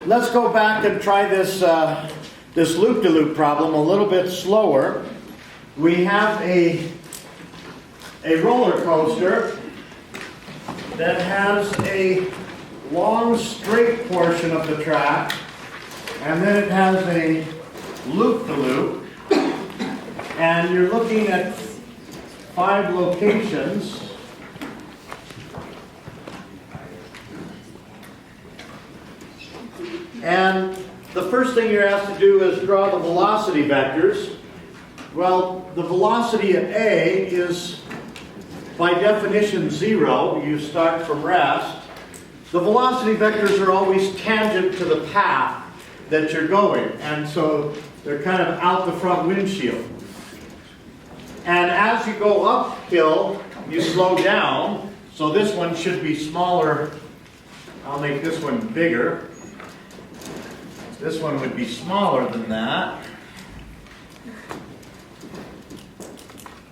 let's go back and try this, this loop-de-loop problem a little bit slower. We have a roller coaster that has a long straight portion of the track, and then it has a loop-de-loop, and you're looking at 5 locations. And the first thing you're asked to do is draw the velocity vectors. Well, the velocity at A is by definition 0. You start from rest. The velocity vectors are always tangent to the path that you're going, and so they're kind of out the front windshield. And as you go uphill, you slow down. So this one should be smaller. I'll make this one bigger. This one would be smaller than that.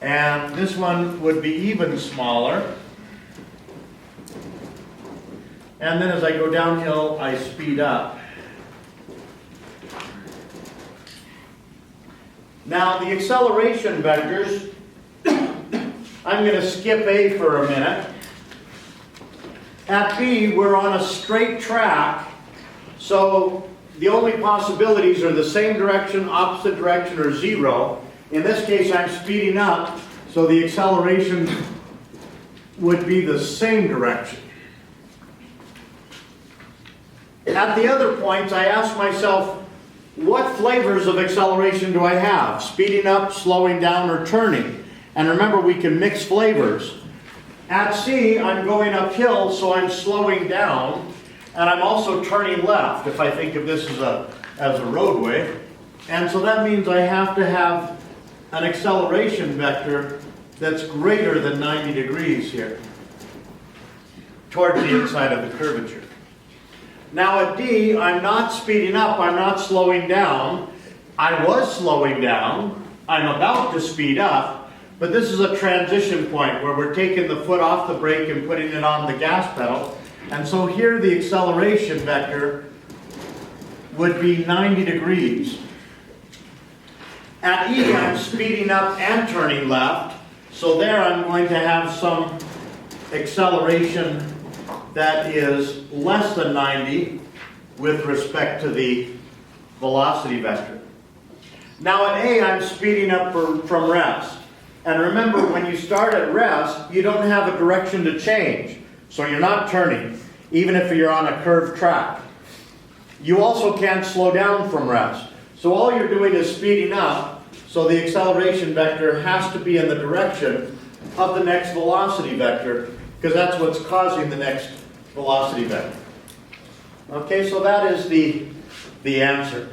And this one would be even smaller. And then as I go downhill, I speed up. Now the acceleration vectors, I'm going to skip A for a minute. At B, we're on a straight track, so the only possibilities are the same direction, opposite direction, or 0. In this case, I'm speeding up, so the acceleration would be the same direction. At the other points, I ask myself, what flavors of acceleration do I have? Speeding up, slowing down, or turning? And remember, we can mix flavors. At C, I'm going uphill, so I'm slowing down. And I'm also turning left, if I think of this as a roadway. And so that means I have to have an acceleration vector that's greater than 90 degrees here, towards the inside of the curvature. Now at D, I'm not speeding up, I'm not slowing down. I was slowing down, I'm about to speed up, but this is a transition point where we're taking the foot off the brake and putting it on the gas pedal. And so here the acceleration vector would be 90 degrees. At E, I'm speeding up and turning left, so there I'm going to have some acceleration that is less than 90 with respect to the velocity vector. Now at A, I'm speeding up from rest. And remember, when you start at rest, you don't have a direction to change. So you're not turning, even if you're on a curved track. You also can't slow down from rest. So all you're doing is speeding up, so the acceleration vector has to be in the direction of the next velocity vector, because that's what's causing the next velocity vector. Okay, so that is the answer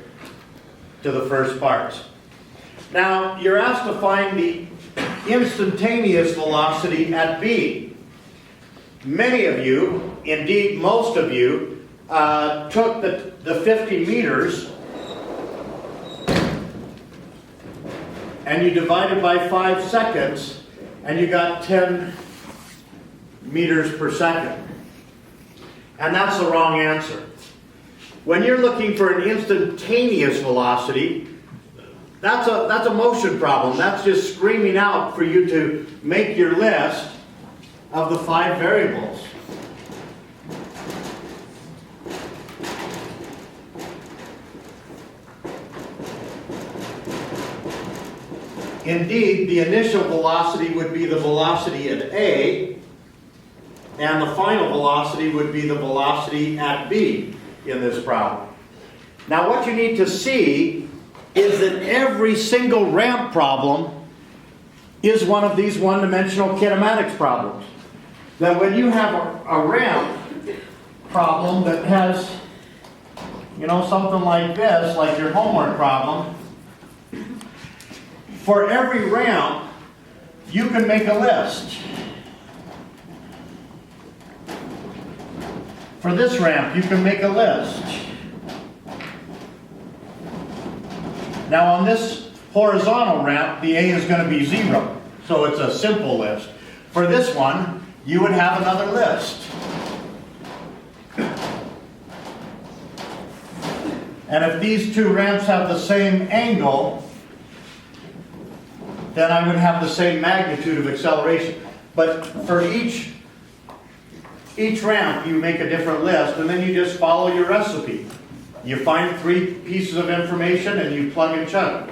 to the first parts. Now, you're asked to find the instantaneous velocity at B. Many of you, indeed most of you, took the 50 meters and you divided by 5 seconds and you got 10 meters per second. And that's the wrong answer. When you're looking for an instantaneous velocity, that's a motion problem. That's just screaming out for you to make your list of the 5 variables. Indeed, the initial velocity would be the velocity at A, and the final velocity would be the velocity at B in this problem. Now what you need to see is that every single ramp problem is one of these one-dimensional kinematics problems. That when you have a ramp problem that has, something like this, like your homework problem, for every ramp, you can make a list. For this ramp, you can make a list. Now on this horizontal ramp, the A is going to be 0. So it's a simple list. For this one, you would have another list. And if these two ramps have the same angle, then I would have the same magnitude of acceleration. But for each ramp, you make a different list, and then you just follow your recipe. You find 3 pieces of information and you plug and chug.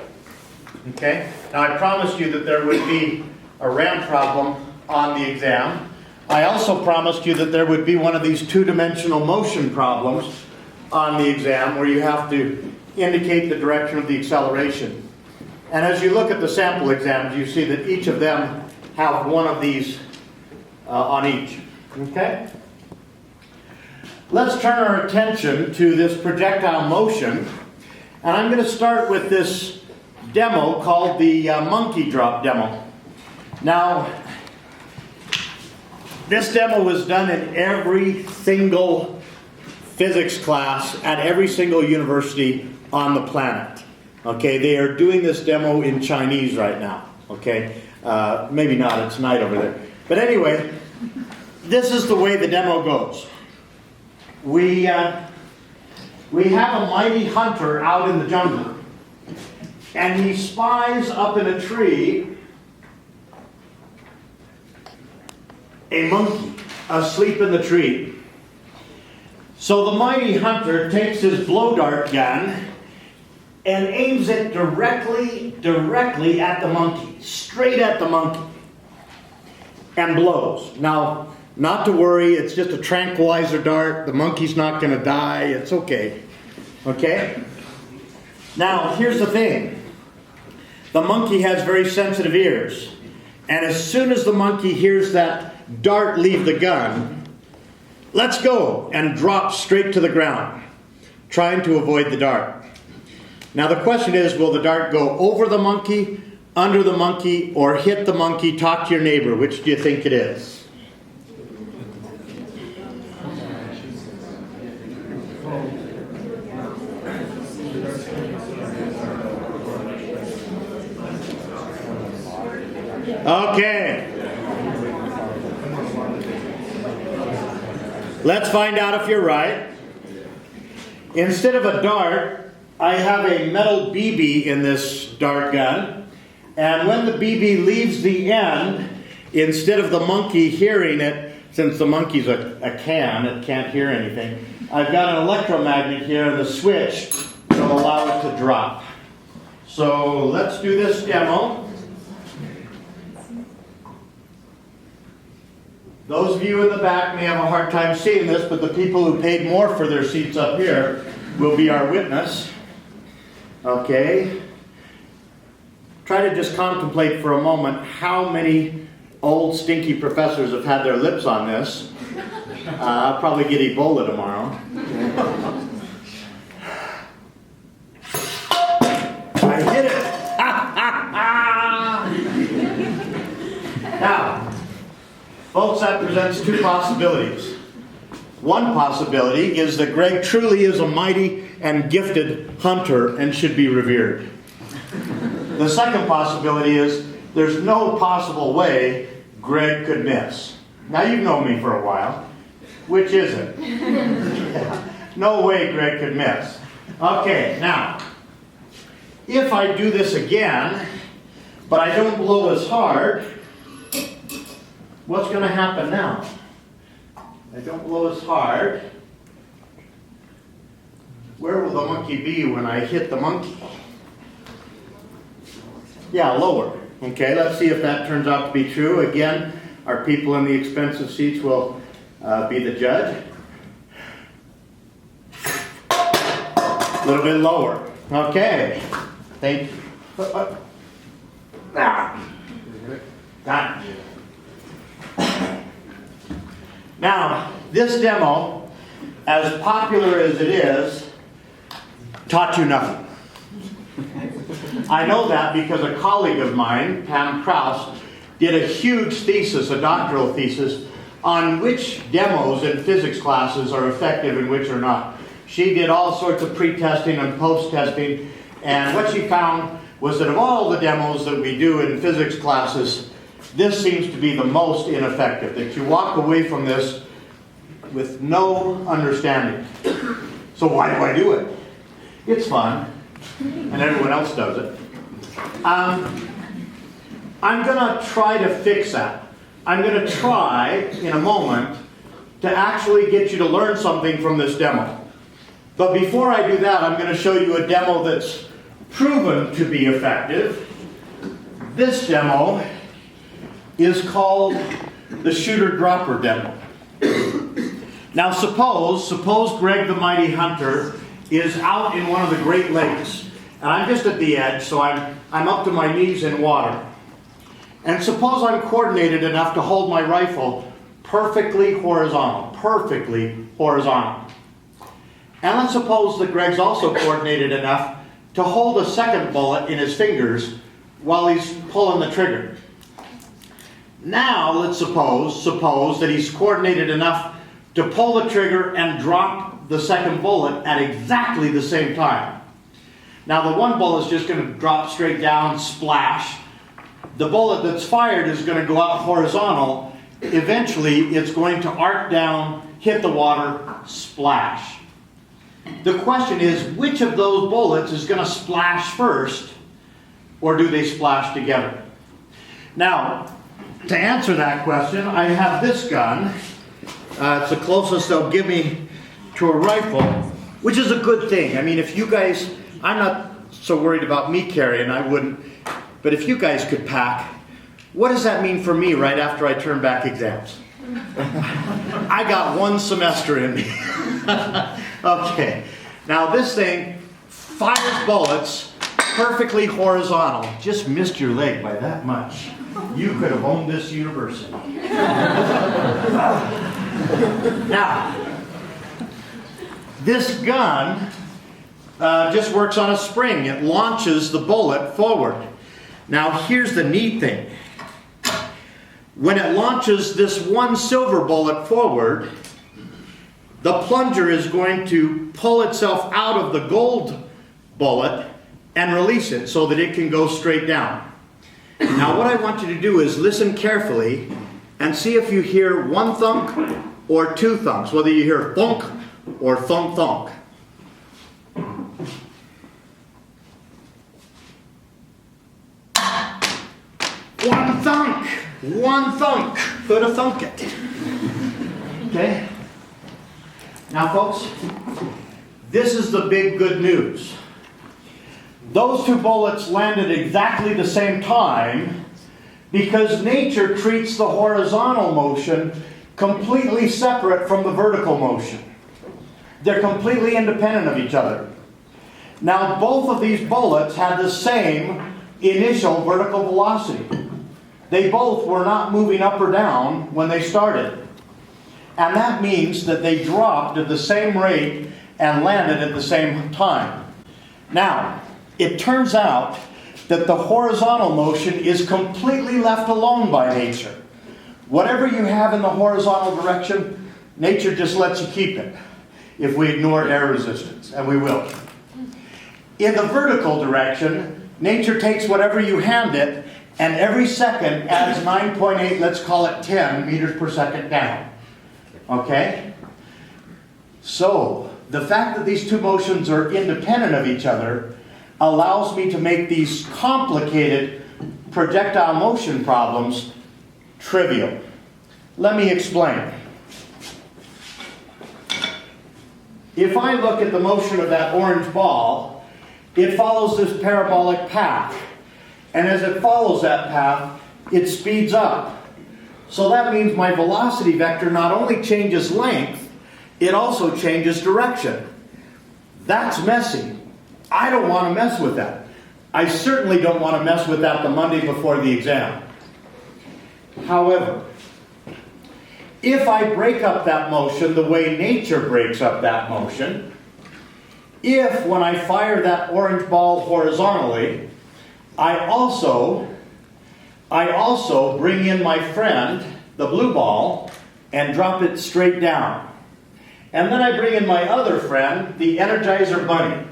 Okay? Now I promised you that there would be a ramp problem on the exam. I also promised you that there would be one of these 2-dimensional motion problems on the exam where you have to indicate the direction of the acceleration. And as you look at the sample exams, you see that each of them have one of these on each. Okay? Let's turn our attention to this projectile motion. And I'm going to start with this demo called the monkey drop demo. Now, this demo was done in every single physics class at every single university on the planet. Okay, they are doing this demo in Chinese right now. Okay, maybe not, it's night over there. But anyway, this is the way the demo goes. We have a mighty hunter out in the jungle, and he spies up in a tree a monkey asleep in the tree. So the mighty hunter takes his blow dart gun and aims it directly at the monkey, straight at the monkey, and blows. Now, not to worry, it's just a tranquilizer dart. The monkey's not going to die. It's okay. Okay? Now, here's the thing. The monkey has very sensitive ears. And as soon as the monkey hears that dart leave the gun, lets go and drops straight to the ground, trying to avoid the dart. Now the question is, will the dart go over the monkey, under the monkey, or hit the monkey? Talk to your neighbor. Which do you think it is? Okay. Let's find out if you're right. Instead of a dart, I have a metal BB in this dart gun. And when the BB leaves the end, instead of the monkey hearing it, since the monkey's a can, it can't hear anything, I've got an electromagnet here and the switch will allow it to drop. So let's do this demo. Those of you in the back may have a hard time seeing this, but the people who paid more for their seats up here will be our witness. Okay. Try to just contemplate for a moment how many old stinky professors have had their lips on this. I'll probably get Ebola tomorrow. I hit it! Now, folks, that presents 2 possibilities. One possibility is that Greg truly is a mighty and gifted hunter and should be revered. The second possibility is there's no possible way Greg could miss. Now, you've known me for a while. Which is it? Yeah. No way Greg could miss. Okay, now, if I do this again, but I don't blow as hard, what's going to happen now? I don't blow as hard. Where will the monkey be when I hit the monkey? Yeah, lower. Okay, let's see if that turns out to be true. Again, our people in the expensive seats will be the judge. A little bit lower. Okay. Thank you. Got it. Now, this demo, as popular as it is, taught you nothing. I know that because a colleague of mine, Pam Krause, did a huge thesis, a doctoral thesis, on which demos in physics classes are effective and which are not. She did all sorts of pre-testing and post-testing, and what she found was that of all the demos that we do in physics classes, this seems to be the most ineffective, that you walk away from this with no understanding. So why do I do it? It's fun, and everyone else does it. I'm going to try to fix that. I'm going to try, in a moment, to actually get you to learn something from this demo. But before I do that, I'm going to show you a demo that's proven to be effective. This demo is called the shooter-dropper demo. Now suppose Greg the Mighty Hunter is out in one of the Great Lakes, and I'm just at the edge, so I'm up to my knees in water. And suppose I'm coordinated enough to hold my rifle perfectly horizontal. And let's suppose that Greg's also coordinated enough to hold a second bullet in his fingers while he's pulling the trigger. Now let's suppose that he's coordinated enough to pull the trigger and drop the second bullet at exactly the same time. Now the one bullet is just going to drop straight down, splash. The bullet that's fired is going to go out horizontal. Eventually it's going to arc down, hit the water, splash. The question is, which of those bullets is going to splash first, or do they splash together? Now, to answer that question, I have this gun. It's the closest they'll give me to a rifle, which is a good thing. I mean, if you guys, I'm not so worried about me carrying, I wouldn't, but if you guys could pack, what does that mean for me right after I turn back exams? I got 1 semester in me. Okay, now this thing fires bullets perfectly horizontal. Just missed your leg by that much. You could have owned this university. Now, this gun just works on a spring. It launches the bullet forward. Now, here's the neat thing. When it launches this one silver bullet forward, the plunger is going to pull itself out of the gold bullet and release it so that it can go straight down. Now what I want you to do is listen carefully and see if you hear 1 thunk or 2 thunks, whether you hear thunk or thunk thunk. One thunk. Could have thunk it. Okay? Now folks, this is the big good news. Those 2 bullets landed exactly the same time because nature treats the horizontal motion completely separate from the vertical motion. They're completely independent of each other. Now both of these bullets had the same initial vertical velocity. They both were not moving up or down when they started. And that means that they dropped at the same rate and landed at the same time. Now, it turns out that the horizontal motion is completely left alone by nature. Whatever you have in the horizontal direction, nature just lets you keep it if we ignore air resistance, and we will. In the vertical direction, nature takes whatever you hand it, and every second adds 9.8, let's call it 10 meters per second down. Okay? So, the fact that these 2 motions are independent of each other allows me to make these complicated projectile motion problems trivial. Let me explain. If I look at the motion of that orange ball, it follows this parabolic path. And as it follows that path, it speeds up. So that means my velocity vector not only changes length, it also changes direction. That's messy. I don't want to mess with that. I certainly don't want to mess with that the Monday before the exam. However, if I break up that motion the way nature breaks up that motion, if when I fire that orange ball horizontally, I also bring in my friend, the blue ball, and drop it straight down. And then I bring in my other friend, the Energizer Bunny.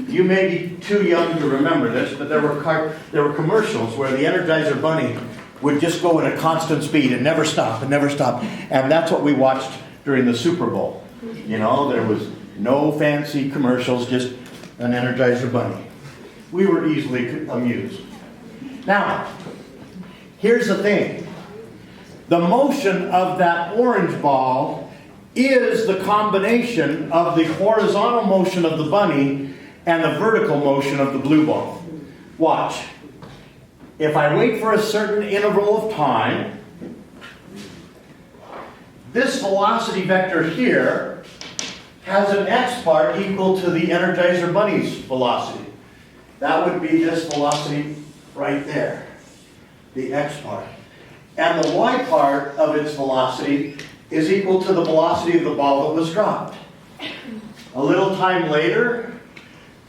You may be too young to remember this, but there were commercials where the Energizer Bunny would just go at a constant speed and never stop and never stop. And that's what we watched during the Super Bowl. You know, there was no fancy commercials, just an Energizer bunny. We were easily amused. Now, here's the thing. The motion of that orange ball is the combination of the horizontal motion of the bunny and the vertical motion of the blue ball. Watch. If I wait for a certain interval of time, this velocity vector here has an x part equal to the Energizer bunny's velocity. That would be this velocity right there, the x part. And the y part of its velocity is equal to the velocity of the ball that was dropped. A little time later,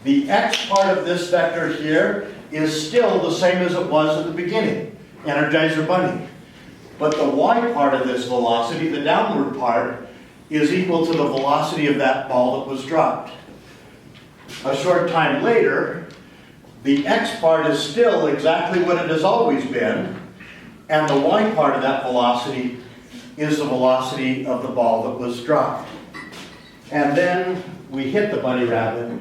the x part of this vector here is still the same as it was at the beginning, Energizer bunny. But the y part of this velocity, the downward part, is equal to the velocity of that ball that was dropped. A short time later, the x part is still exactly what it has always been, and the y part of that velocity is the velocity of the ball that was dropped. And then we hit the bunny rabbit,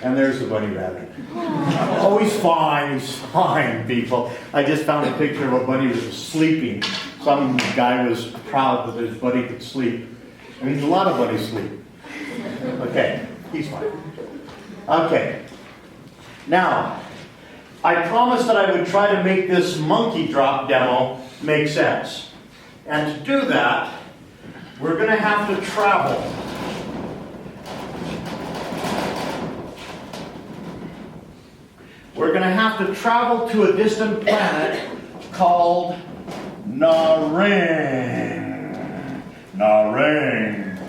and there's the bunny rabbit. Oh, he's fine, people. I just found a picture of a bunny that was sleeping. Some guy was proud that his buddy could sleep. I mean, a lot of bunnies sleep. Okay, he's fine. Okay. Now, I promised that I would try to make this monkey drop demo make sense. And to do that, we're going to have to travel. We're going to have to travel to a distant planet called Hellings. Hellings.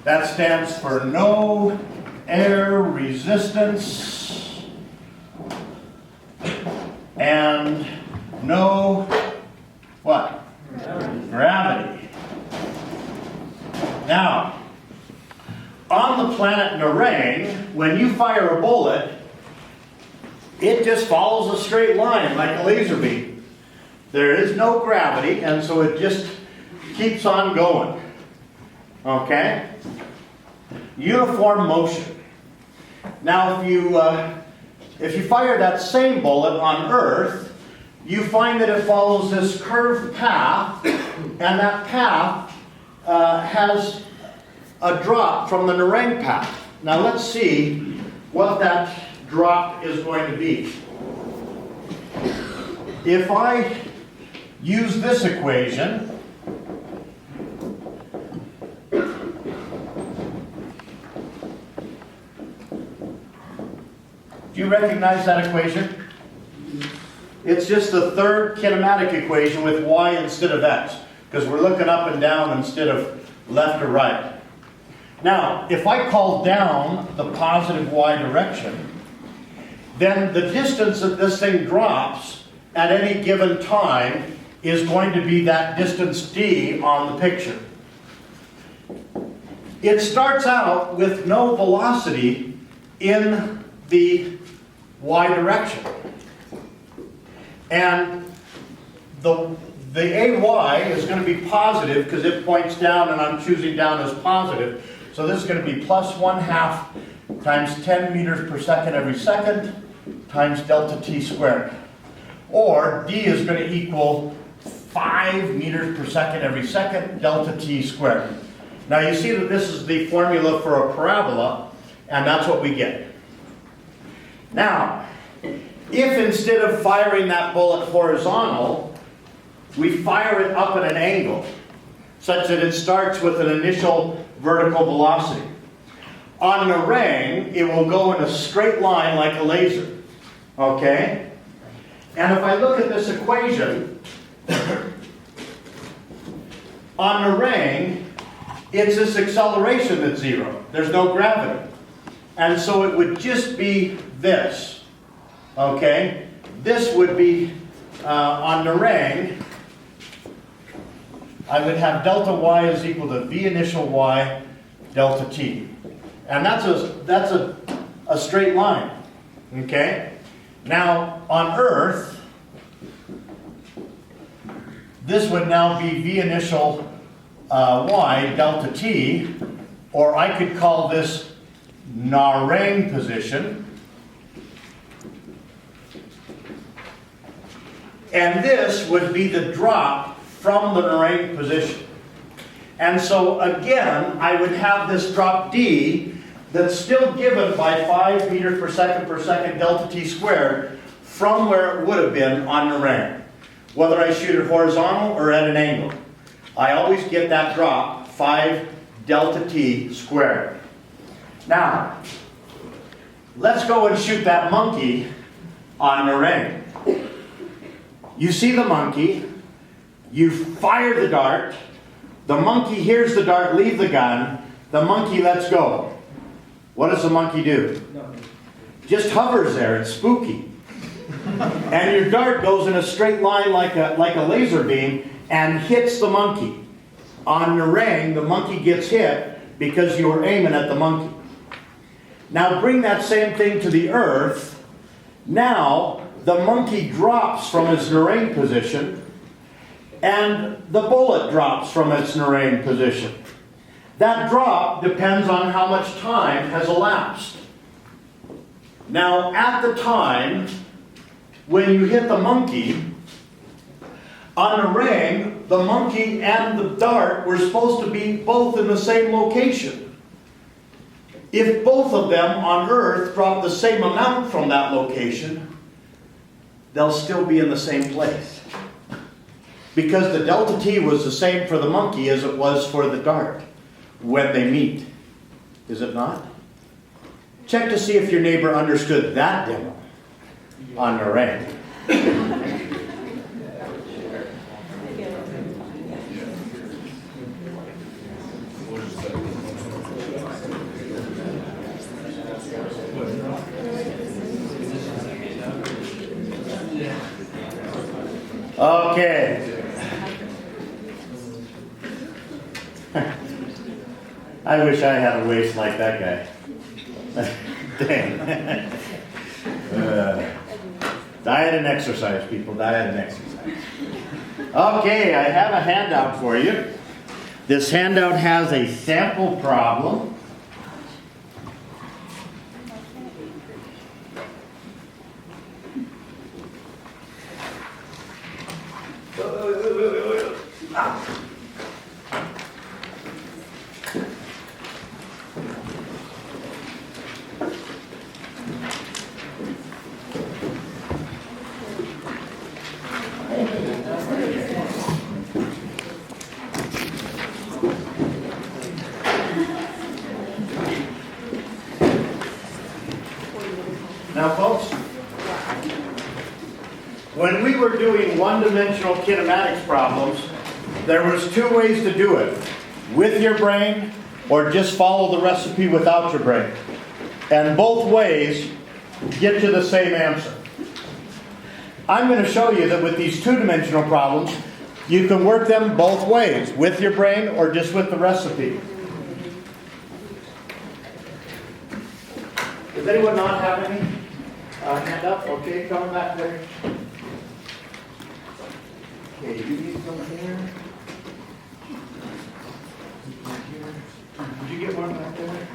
That stands for no air resistance and no what? Gravity. Now, on the planet Hellings, when you fire a bullet, it just follows a straight line like a laser beam. There is no gravity, and so it just keeps on going. Okay? Uniform motion. Now, if you fire that same bullet on Earth, you find that it follows this curved path, and that path has a drop from the Hellings path. Now let's see what that drop is going to be. If I use this equation, do you recognize that equation? It's just the third kinematic equation with y instead of x, because we're looking up and down instead of left or right. Now, if I call down the positive y direction, then the distance that this thing drops at any given time is going to be that distance d on the picture. It starts out with no velocity in the y direction. And the AY is going to be positive because it points down, and I'm choosing down as positive. So this is going to be plus 1/2 times 10 meters per second every second times delta t squared. Or D is going to equal 5 meters per second every second delta t squared. Now you see that this is the formula for a parabola, and that's what we get. Now, if instead of firing that bullet horizontal, we fire it up at an angle, such that it starts with an initial vertical velocity. On an Hellings, it will go in a straight line like a laser. Okay? And if I look at this equation, on Hellings, it's this acceleration that's zero. There's no gravity. And so it would just be this. Okay? This would be, on Hellings, I would have delta y is equal to v initial y delta t. And that's a straight line. Okay? Now, on Earth, this would now be v initial y delta t, or I could call this Hellings position, And this would be the drop from the meringue position. And so again, I would have this drop D that's still given by 5 meters per second delta t squared from where it would have been on meringue. Whether I shoot it horizontal or at an angle, I always get that drop 5 delta t squared. Now, let's go and shoot that monkey on meringue. You see the monkey, you fire the dart, the monkey hears the dart leave the gun, the monkey lets go. What does the monkey do? Just hovers there, it's spooky. And your dart goes in a straight line like a laser beam and hits the monkey. On meringue, the monkey gets hit because you were aiming at the monkey. Now bring that same thing to the earth. Now the monkey drops from its meringue position and the bullet drops from its meringue position. That drop depends on how much time has elapsed. Now at the time when you hit the monkey, on meringue, the monkey and the dart were supposed to be both in the same location. If both of them on Earth drop the same amount from that location, they'll still be in the same place. Because the delta t was the same for the monkey as it was for the dart when they meet. Is it not? Check to see if your neighbor understood that demo on meringue. Okay. I wish I had a waist like that guy. Dang. Diet and exercise, people. Diet and exercise. Okay, I have a handout for you. This handout has a sample problem. Now folks, when we were doing one-dimensional kinematics problems, there was 2 ways to do it. With your brain, or just follow the recipe without your brain. And both ways get to the same answer. I'm going to show you that with these 2-dimensional problems, you can work them both ways, with your brain or just with the recipe. Does anyone not have any hand up? Okay, come back there. Okay, you need to come here. Did you get one back there?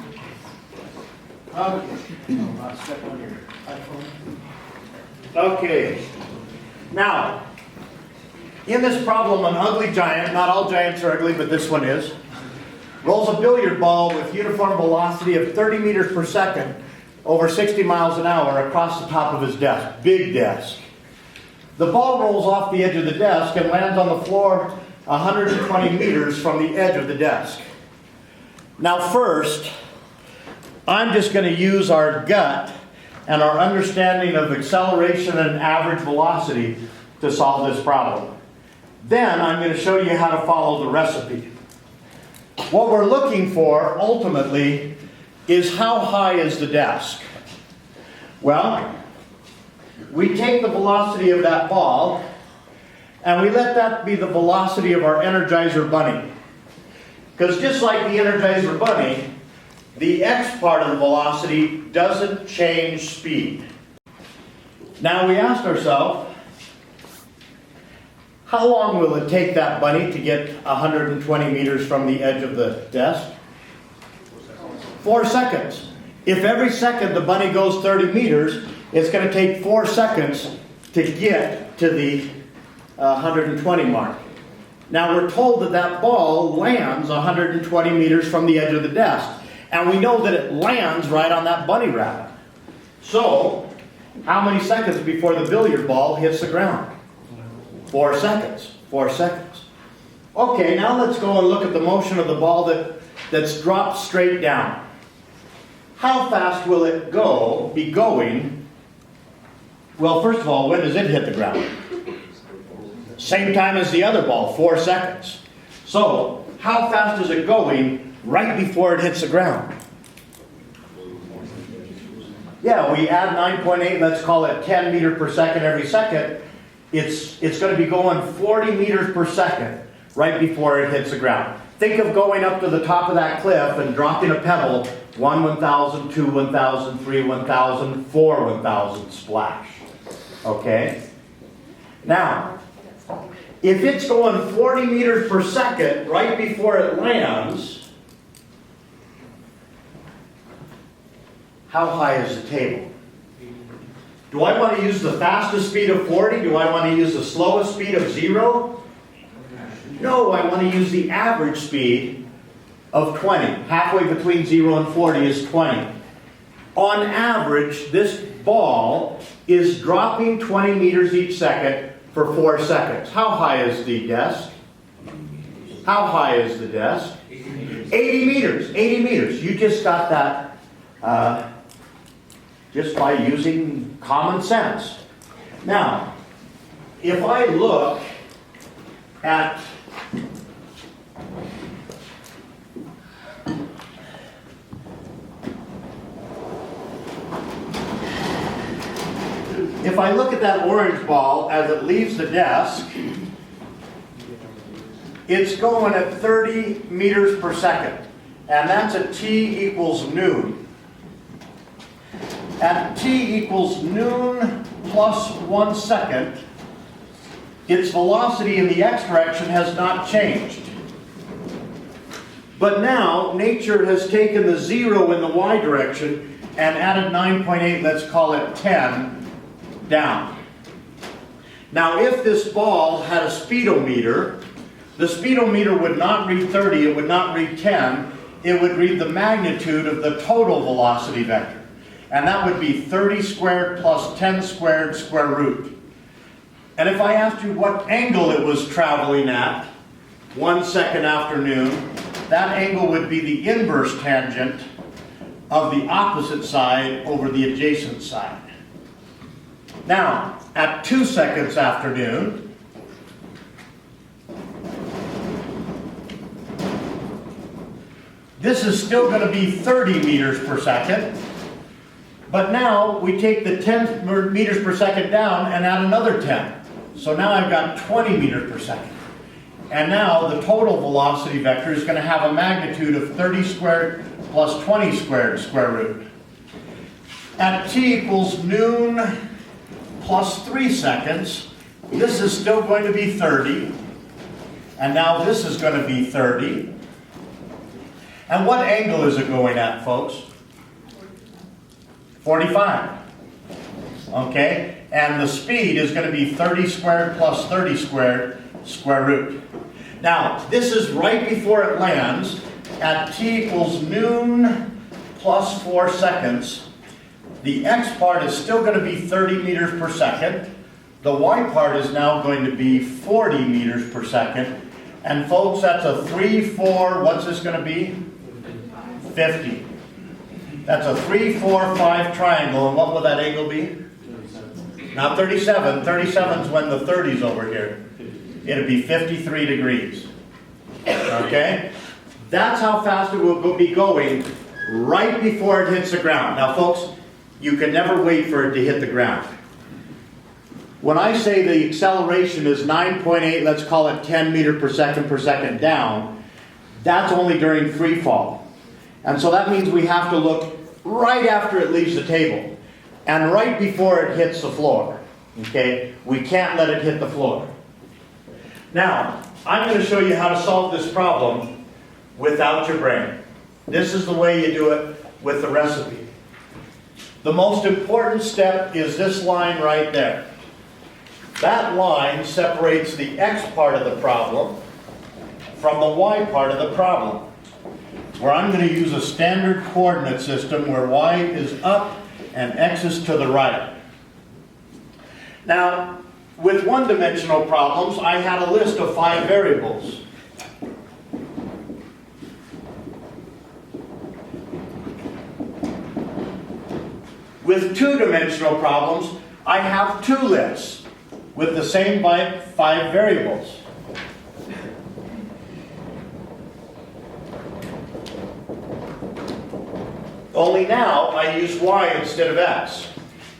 Okay. No, I'll step on your iPhone. Okay. Now, in this problem, an ugly giant, not all giants are ugly, but this one is, rolls a billiard ball with uniform velocity of 30 meters per second over 60 miles an hour across the top of his desk. Big desk. The ball rolls off the edge of the desk and lands on the floor 120 meters from the edge of the desk. Now first, I'm just going to use our gut and our understanding of acceleration and average velocity to solve this problem. Then I'm going to show you how to follow the recipe. What we're looking for, ultimately, is how high is the desk? Well, we take the velocity of that ball and we let that be the velocity of our Energizer Bunny. Because just like the Energizer Bunny, the x part of the velocity doesn't change speed. Now we asked ourselves, how long will it take that bunny to get 120 meters from the edge of the desk? 4 seconds. If every second the bunny goes 30 meters, it's going to take 4 seconds to get to the 120 mark. Now we're told that that ball lands 120 meters from the edge of the desk. And we know that it lands right on that bunny rabbit. So, how many seconds before the billiard ball hits the ground? 4 seconds. 4 seconds. Okay, now let's go and look at the motion of the ball that's dropped straight down. How fast will it be going? Well, first of all, when does it hit the ground? Same time as the other ball, 4 seconds. So, how fast is it going right before it hits the ground? Yeah, we add 9.8, let's call it 10 meters per second every second. It's going to be going 40 meters per second right before it hits the ground. Think of going up to the top of that cliff and dropping a pebble, 1 1,000, 2 1,000, 3 1,000, 4 1,000 splash. Okay? Now, if it's going 40 meters per second right before it lands, how high is the table? Do I want to use the fastest speed of 40? Do I want to use the slowest speed of 0? No, I want to use the average speed of 20. Halfway between 0 and 40 is 20. On average, this ball is dropping 20 meters each second for 4 seconds. How high is the desk? How high is the desk? 80 meters. 80 meters. You just got that just by using common sense. Now, if I look at that orange ball as it leaves the desk, it's going at 30 meters per second. And that's at t equals noon. At t equals noon plus 1 second, its velocity in the x direction has not changed. But now, nature has taken the 0 in the y direction and added 9.8, let's call it 10, down. Now, if this ball had a speedometer, the speedometer would not read 30, it would not read 10, it would read the magnitude of the total velocity vector. And that would be 30 squared plus 10 squared square root. And if I asked you what angle it was traveling at 1 second after noon, that angle would be the inverse tangent of the opposite side over the adjacent side. Now, at 2 seconds after noon, this is still going to be 30 meters per second. But now we take the 10 meters per second down and add another 10. So now I've got 20 meters per second. And now the total velocity vector is going to have a magnitude of 30 squared plus 20 squared square root. At t equals noon plus 3 seconds, this is still going to be 30. And now this is going to be 30. And what angle is it going at, folks? 45. Okay? And the speed is going to be 30 squared plus 30 squared square root. Now, this is right before it lands at t equals noon plus 4 seconds. The x part is still going to be 30 meters per second. The y part is now going to be 40 meters per second. And folks, that's a 3, 4, what's this going to be? 50. That's a 3, 4, 5 triangle, and what will that angle be? Not 37. 37 is when the 30's over here. It'll be 53 degrees. Okay? That's how fast it will be going right before it hits the ground. Now, folks, you can never wait for it to hit the ground. When I say the acceleration is 9.8, let's call it 10 meters per second down, that's only during free fall. And so that means we have to look right after it leaves the table and right before it hits the floor. Okay? We can't let it hit the floor. Now, I'm going to show you how to solve this problem without your brain. This is the way you do it with the recipe. The most important step is this line right there. That line separates the x part of the problem from the y part of the problem, where I'm going to use a standard coordinate system where y is up and x is to the right. Now, with one-dimensional problems, I had a list of 5 variables. With two-dimensional problems, I have 2 lists with the same 5 variables. Only now I use y instead of x.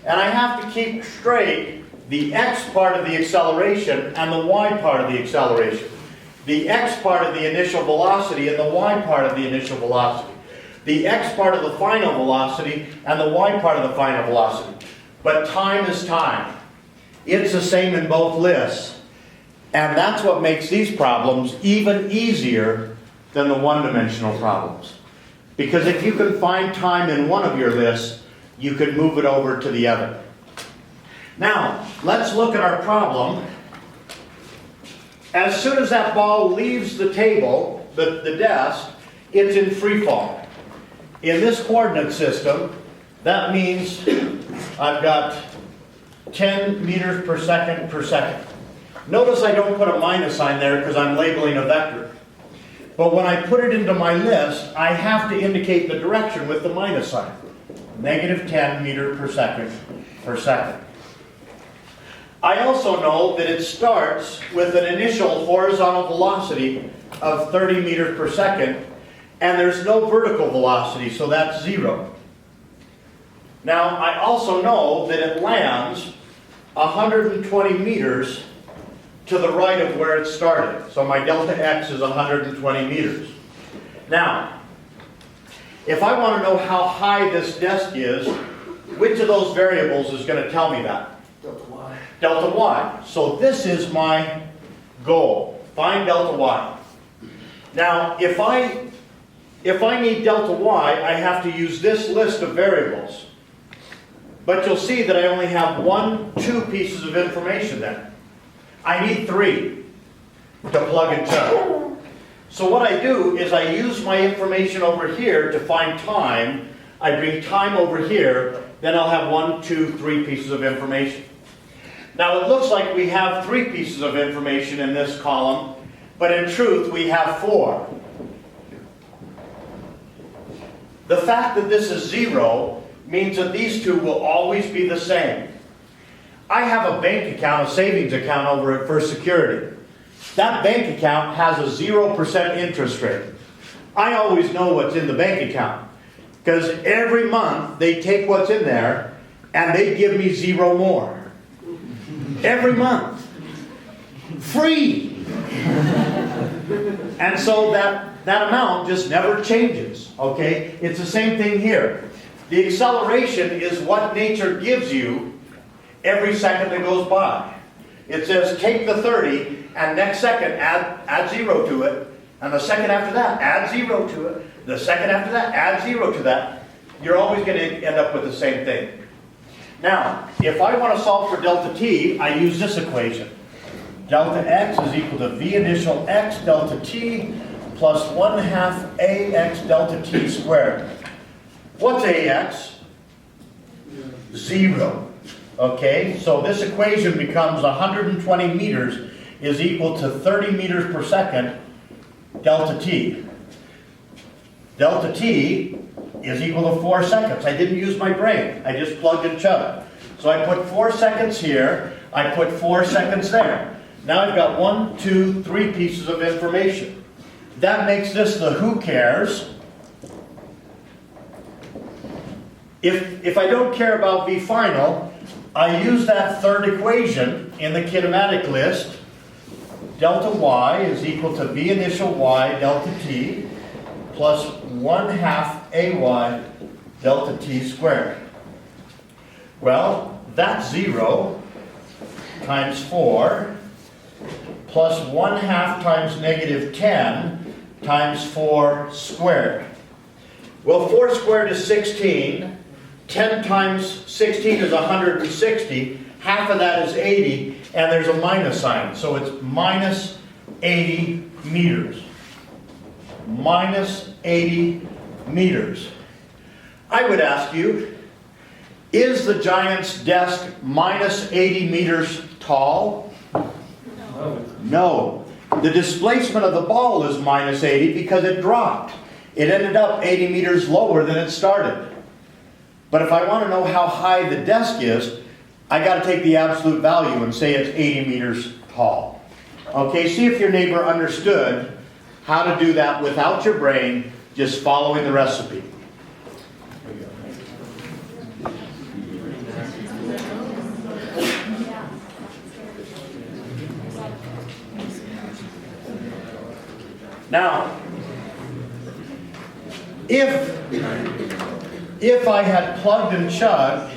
And I have to keep straight the x part of the acceleration and the y part of the acceleration. The x part of the initial velocity and the y part of the initial velocity. The x part of the final velocity and the y part of the final velocity. But time is time. It's the same in both lists. And that's what makes these problems even easier than the one-dimensional problems. Because if you can find time in one of your lists, you can move it over to the other. Now, let's look at our problem. As soon as that ball leaves the table, the desk, it's in free fall. In this coordinate system, that means I've got 10 meters per second per second. Notice I don't put a minus sign there because I'm labeling a vector. But when I put it into my list, I have to indicate the direction with the minus sign. Negative 10 meters per second per second. I also know that it starts with an initial horizontal velocity of 30 meters per second, and there's no vertical velocity, so that's 0. Now, I also know that it lands 120 meters to the right of where it started. So my delta x is 120 meters. Now, if I want to know how high this desk is, which of those variables is going to tell me that? Delta y. Delta y. So this is my goal. Find delta y. Now, if I need delta y, I have to use this list of variables. But you'll see that I only have 2 pieces of information there. I need 3 to plug and chug. So what I do is I use my information over here to find time. I bring time over here, then I'll have 1, 2, 3 pieces of information. Now it looks like we have 3 pieces of information in this column, but in truth we have 4. The fact that this is 0 means that these 2 will always be the same. I have a bank account, a savings account over at First Security. That bank account has a 0% interest rate. I always know what's in the bank account because every month they take what's in there and they give me 0 more. Every month. Free. And so that amount just never changes, okay? It's the same thing here. The acceleration is what nature gives you every second that goes by. It says take the 30 and next second add 0 to it, and the second after that add 0 to it, the second after that add 0 to that. You're always going to end up with the same thing. Now, if I want to solve for delta t, I use this equation. Delta x is equal to v initial x delta t plus 1/2 ax delta t squared. What's ax? 0. Okay, so this equation becomes 120 meters is equal to 30 meters per second delta t. Delta t is equal to 4 seconds. I didn't use my brain. I just plugged and chugged. So I put 4 seconds here. I put 4 seconds there. Now I've got 1, 2, 3 pieces of information. That makes this the who cares. If I don't care about v final, I use that third equation in the kinematic list. Delta y is equal to v initial y delta t plus 1/2 ay delta t squared. Well, that's 0 times 4 plus 1/2 times negative 10 times 4 squared. Well, 4 squared is 16. 10 times 16 is 160. half of that is 80, and there's a minus sign. So it's minus 80 meters. Minus 80 meters. I would ask you, is the giant's desk minus 80 meters tall? No. The displacement of the ball is minus 80 because it dropped. It ended up 80 meters lower than it started. But if I want to know how high the desk is, I got to take the absolute value and say it's 80 meters tall. Okay, see if your neighbor understood how to do that without your brain, just following the recipe. Now, if I had plugged and chugged,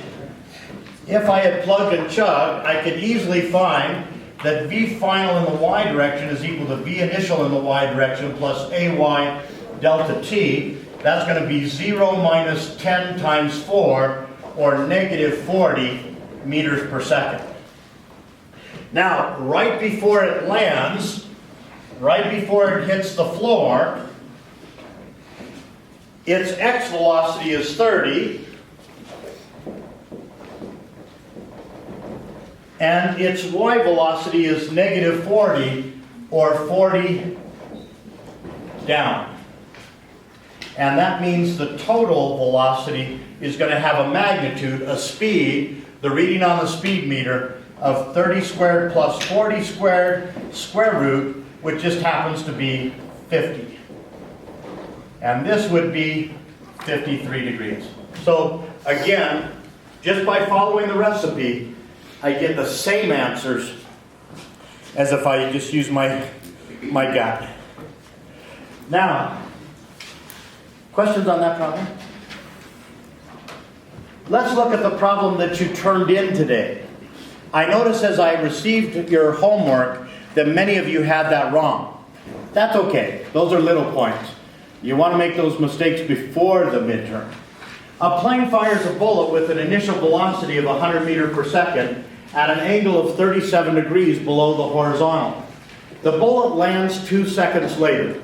I could easily find that V final in the y direction is equal to V initial in the y direction plus AY delta t. That's going to be 0 minus 10 times 4, or negative 40 meters per second. Now, right before it lands, right before it hits the floor, its x velocity is 30, and its y velocity is negative 40, or 40 down. And that means the total velocity is going to have a magnitude, a speed, the reading on the speed meter, of 30 squared plus 40 squared square root, which just happens to be 50. And this would be 53 degrees. So again, just by following the recipe, I get the same answers as if I just use my gut. Now, questions on that problem? Let's look at the problem that you turned in today. I notice as I received your homework that many of you had that wrong. That's okay. Those are little points. You want to make those mistakes before the midterm. A plane fires a bullet with an initial velocity of 100 meters per second at an angle of 37 degrees below the horizontal. The bullet lands 2 seconds later.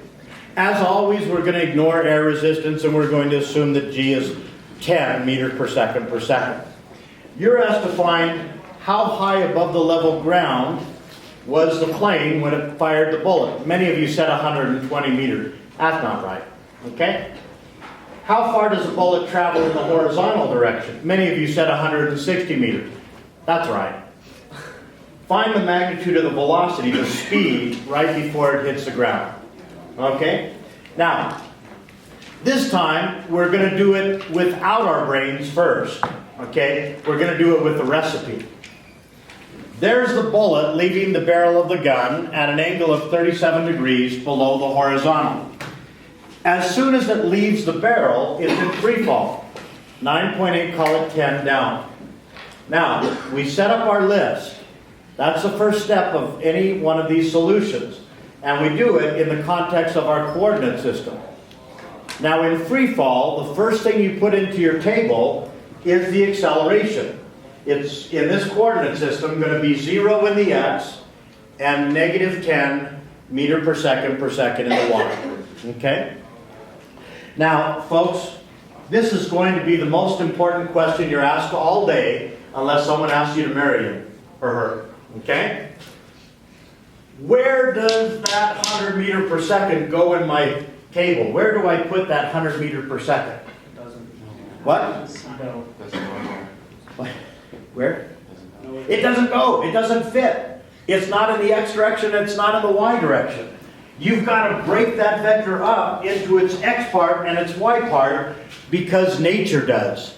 As always, we're going to ignore air resistance and we're going to assume that G is 10 meters per second per second. You're asked to find how high above the level ground was the plane when it fired the bullet. Many of you said 120 meters. That's not right. Okay? How far does the bullet travel in the horizontal direction? Many of you said 160 meters. That's right. Find the magnitude of the velocity, the speed, right before it hits the ground. Okay? Now, this time, we're going to do it without our brains first. Okay? We're going to do it with the recipe. There's the bullet leaving the barrel of the gun at an angle of 37 degrees below the horizontal. As soon as it leaves the barrel, it's in free fall. 9.8, call it 10 down. Now, we set up our list. That's the first step of any one of these solutions. And we do it in the context of our coordinate system. Now, in free fall, the first thing you put into your table is the acceleration. It's, in this coordinate system, going to be 0 in the x and negative 10 meter per second in the y. Okay? Now, folks, this is going to be the most important question you're asked all day, unless someone asks you to marry him or her. Okay? Where does that 100 meter per second go in my table? Where do I put that 100 meter per second? It doesn't. What? No. What? Where? It doesn't go. It doesn't fit. It's not in the x direction. It's not in the y direction. You've got to break that vector up into its x part and its y part because nature does.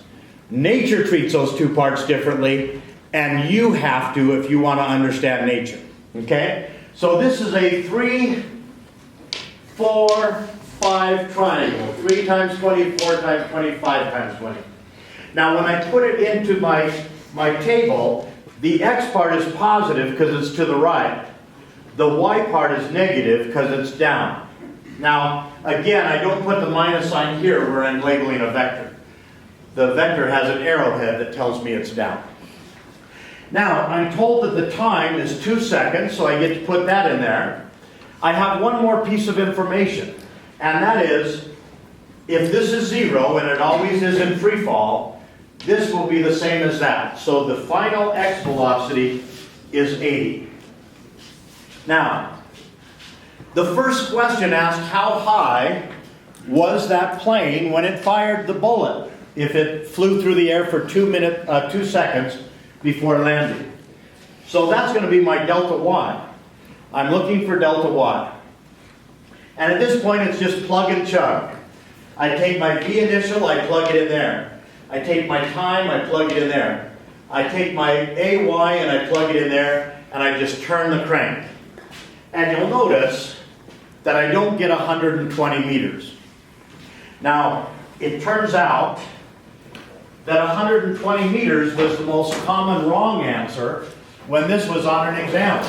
Nature treats those two parts differently, and you have to if you want to understand nature. Okay? So this is a 3, 4, 5 triangle. 3 times 20, 4 times 20, 5 times 20. Now when I put it into my table, the x part is positive because it's to the right. The y part is negative because it's down. Now, again, I don't put the minus sign here where I'm labeling a vector. The vector has an arrowhead that tells me it's down. Now, I'm told that the time is 2 seconds, so I get to put that in there. I have one more piece of information, and that is, if this is 0, and it always is in free fall, this will be the same as that. So the final x velocity is 80. Now, the first question asked how high was that plane when it fired the bullet, if it flew through the air for 2 seconds before landing. So that's going to be my delta y. I'm looking for delta y. And at this point, it's just plug and chug. I take my V initial, I plug it in there. I take my time, I plug it in there. I take my AY and I plug it in there, and I just turn the crank. And you'll notice that I don't get 120 meters. Now, it turns out that 120 meters was the most common wrong answer when this was on an exam.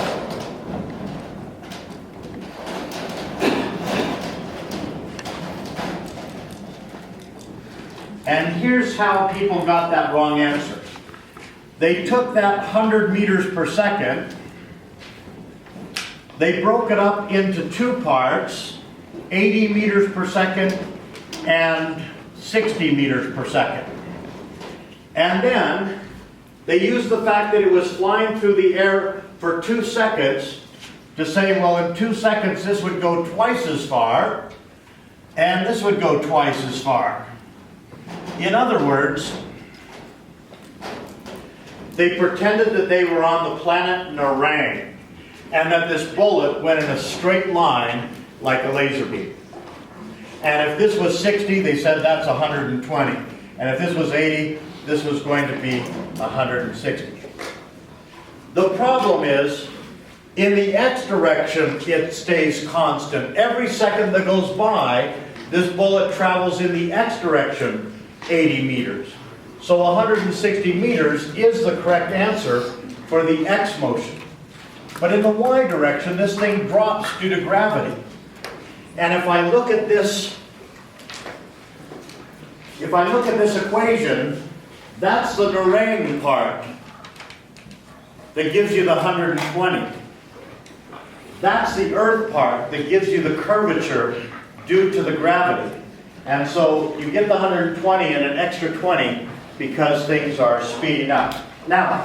And here's how people got that wrong answer. They took that 100 meters per second, they broke it up into 2 parts, 80 meters per second and 60 meters per second. And then they used the fact that it was flying through the air for 2 seconds to say, well, in 2 seconds this would go twice as far, and this would go twice as far. In other words, they pretended that they were on the planet Narang, and that this bullet went in a straight line like a laser beam. And if this was 60, they said that's 120. And if this was 80, this was going to be 160. The problem is, in the x direction, it stays constant. Every second that goes by, this bullet travels in the x direction 80 meters. So 160 meters is the correct answer for the x motion. But in the y direction, this thing drops due to gravity. And if I look at this equation, that's the Narang part that gives you the 120. That's the Earth part that gives you the curvature due to the gravity. And so you get the 120 and an extra 20 because things are speeding up. Now,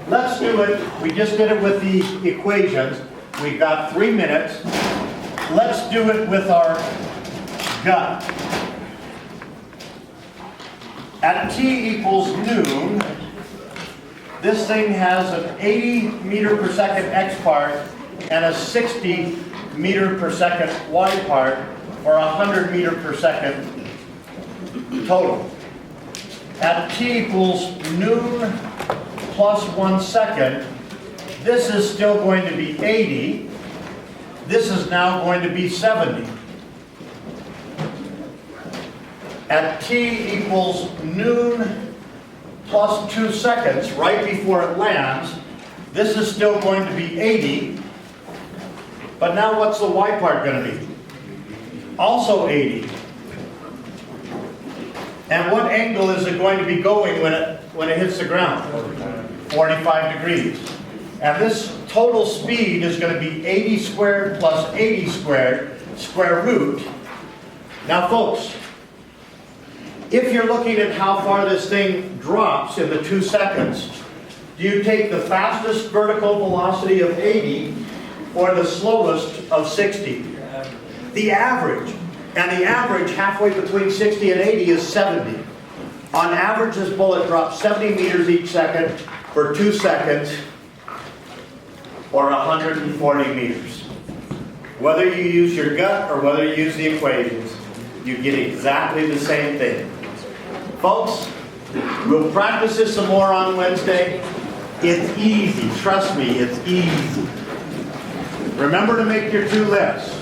let's do it. We just did it with the equations. We've got 3 minutes. Let's do it with our gut. At t equals noon, this thing has an 80 meter per second x part and a 60 meter per second y part, or 100 meter per second total. At t equals noon plus 1 second, this is still going to be 80. This is now going to be 70. At t equals noon plus 2 seconds, right before it lands, this is still going to be 80. But now what's the y part going to be? Also 80. And what angle is it going to be going when it hits the ground? 45 degrees. And this total speed is going to be 80 squared plus 80 squared, square root. Now folks, if you're looking at how far this thing drops in the 2 seconds, do you take the fastest vertical velocity of 80 or the slowest of 60? The average. And the average halfway between 60 and 80 is 70. On average, this bullet drops 70 meters each second for 2 seconds, or 140 meters. Whether you use your gut or whether you use the equations, you get exactly the same thing. Folks, we'll practice this some more on Wednesday. It's easy. Trust me, it's easy. Remember to make your 2 lists.